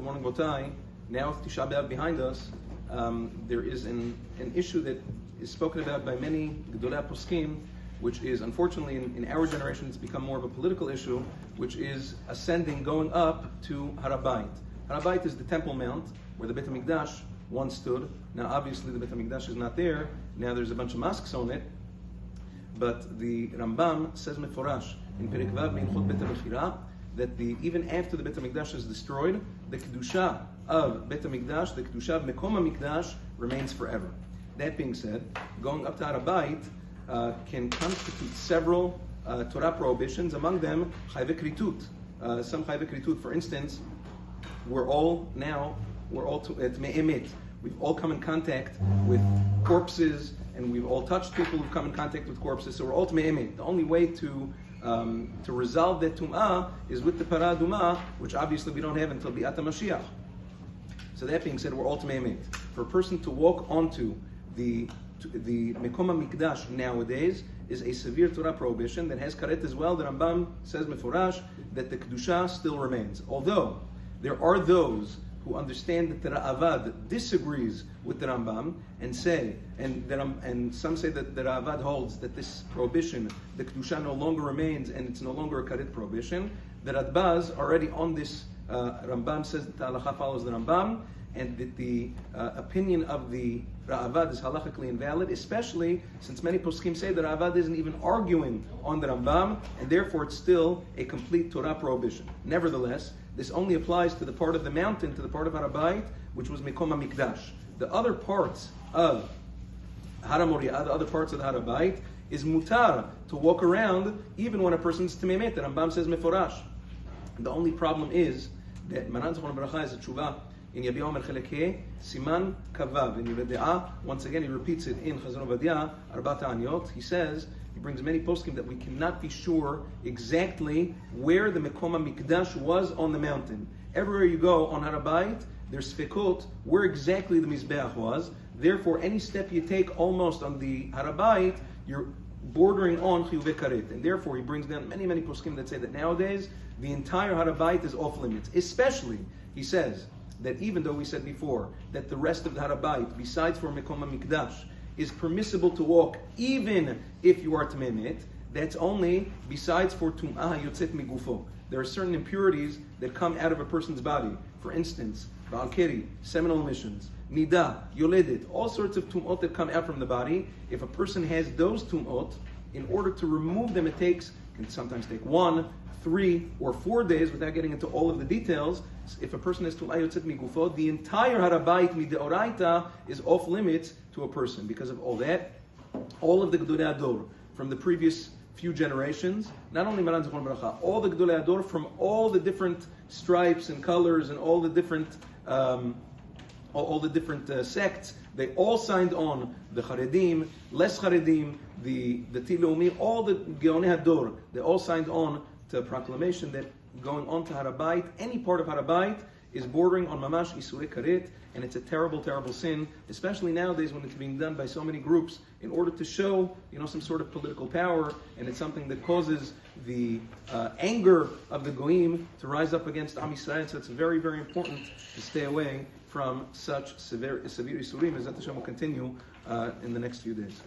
morning, Botai. Now with Tisha B'Av behind us, there is an issue that is spoken about by many Gedolei Poskim, which is, unfortunately, in our generation, it's become more of a political issue, which is ascending, going up to haBayit. haBayit is the Temple Mount, where the Beit HaMikdash once stood. Now, obviously, the Beit HaMikdash is not there. Now there's a bunch of mosques on it. But the Rambam says meforash in Perek Vav Me'ilchot Beit HaMechira that even after the Beit HaMikdash is destroyed, the Kedusha of Beit HaMikdash, the Kedusha of Mekom HaMikdash, remains forever. That being said, going up to haBayit can constitute several Torah prohibitions, among them chayve kritut. Some chayve kritut, for instance, we're all me'emet. We've all come in contact with corpses, and we've all touched people who've come in contact with corpses, so we're all me'emet. The only way to resolve that tum'ah is with the para aduma, which obviously we don't have until Bi'at HaMashiach. So that being said, we're all me'emet. For a person to walk onto the Mekom HaMikdash nowadays is a severe Torah prohibition that has karet as well. The Rambam says meforash that the Kedusha still remains. Although there are those who understand that the Ra'avad disagrees with the Rambam and say, and some say that the Ra'avad holds that this prohibition, the Kedusha no longer remains and it's no longer a karet prohibition. The Radbaz already on this, Rambam says that the Halacha follows the Rambam, and that the opinion of the Ra'avad is halachically invalid, especially since many poskim say that Ra'avad isn't even arguing on the Rambam, and therefore it's still a complete Torah prohibition. Nevertheless, this only applies to the part of the mountain, to the part of haBayit, which was Mekom HaMikdash. The other parts of Har HaMoriah, the other parts of the haBayit, is mutar to walk around even when a person's Tamemet. The Rambam says meforash. The only problem is that Maran Zichron Baracha is a tshuva in Yabi Omer Chelek Siman Kavav in Yevedea. Once again, he repeats it in Chazon Ovadia Arbat Anyot. He says, he brings many poskim that we cannot be sure exactly where the Mekom HaMikdash was on the mountain. Everywhere you go on haBayit, there's sfekot where exactly the Mizbeach was. Therefore, any step you take almost on the haBayit, you're bordering on chiyuvei karet. And therefore, he brings down many poskim that say that nowadays, the entire haBayit is off limits. Especially, he says, that even though we said before that the rest of the haBayit, besides for Mekom HaMikdash, is permissible to walk even if you are Tamemet, that's only besides for Tum'ah Yotzet Migufo. There are certain impurities that come out of a person's body. For instance, Ba'al Keri, seminal emissions, Nida, Yoledet, all sorts of Tum'ot that come out from the body. If a person has those Tum'ot, in order to remove them, can sometimes take 1, 3, or 4 days without getting into all of the details. If a person has Tum'ah Yotzet Migufo, the entire haBayit Mideoraita is off limits to a person. Because of all that, all of the Gedolei Ador from the previous few generations, not only Maran Zichron Baracha, all the Gedolei Ador from all the different stripes and colors and all the different sects, they all signed on. The Charedim, less Charedim, the Tilomi, all the Geonei Ador, they all signed on to a proclamation that going on to haBayit, any part of haBayit, is bordering on mamash isurei karet, and it's a terrible sin, especially nowadays when it's being done by so many groups in order to show, some sort of political power, and it's something that causes the anger of the goyim to rise up against Am Yisrael. So it's very important to stay away from such severe isurim, as that Hashem will continue in the next few days.